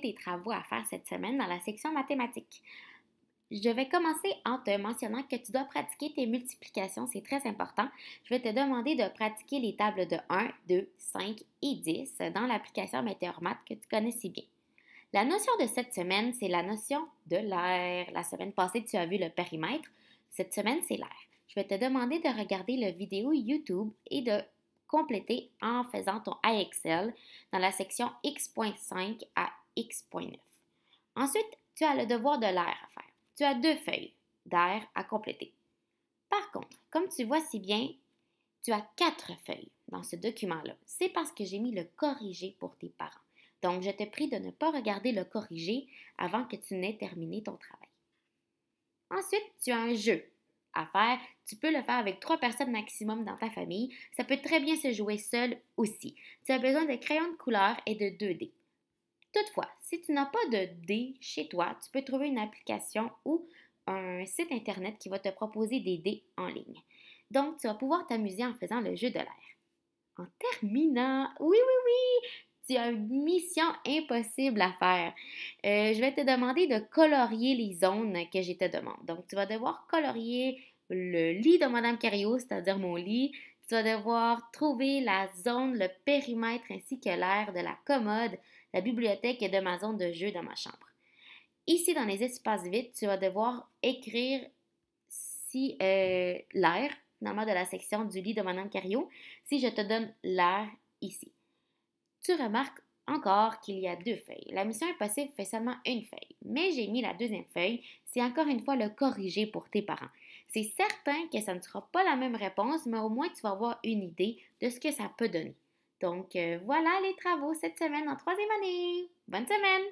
tes travaux à faire cette semaine dans la section mathématiques. Je vais commencer en te mentionnant que tu dois pratiquer tes multiplications, c'est très important. Je vais te demander de pratiquer les tables de 1, 2, 5 et 10 dans l'application Météormath que tu connais si bien. La notion de cette semaine, c'est la notion de l'air. La semaine passée, tu as vu le périmètre. Cette semaine, c'est l'air. Je vais te demander de regarder la vidéo YouTube et de compléter en faisant ton iExcel dans la section X.5 à X.9. Ensuite, tu as le devoir de l'air à faire. Tu as 2 feuilles d'air à compléter. Par contre, comme tu vois si bien, tu as 4 feuilles dans ce document-là. C'est parce que j'ai mis le corrigé pour tes parents. Donc, je te prie de ne pas regarder le corrigé avant que tu n'aies terminé ton travail. Ensuite, tu as un jeu à faire. Tu peux le faire avec 3 personnes maximum dans ta famille. Ça peut très bien se jouer seul aussi. Tu as besoin de crayons de couleur et de 2 dés. Toutefois, si tu n'as pas de dés chez toi, tu peux trouver une application ou un site internet qui va te proposer des dés en ligne. Donc, tu vas pouvoir t'amuser en faisant le jeu de l'air. En terminant, oui, oui, oui, tu as une mission impossible à faire. Je vais te demander de colorier les zones que je te demande. Donc, tu vas devoir colorier le lit de Madame Cario, c'est-à-dire mon lit. Tu vas devoir trouver la zone, le périmètre ainsi que l'air de la commode, la bibliothèque et de ma zone de jeu dans ma chambre. Ici, dans les espaces vides, tu vas devoir écrire si l'air, normalement de la section du lit de Madame Cario, si je te donne l'air ici. Tu remarques encore qu'il y a 2 feuilles. La mission impossible fait seulement une feuille, mais j'ai mis la deuxième feuille. C'est encore une fois le corrigé pour tes parents. C'est certain que ça ne sera pas la même réponse, mais au moins tu vas avoir une idée de ce que ça peut donner. Donc voilà les travaux cette semaine en troisième année. Bonne semaine!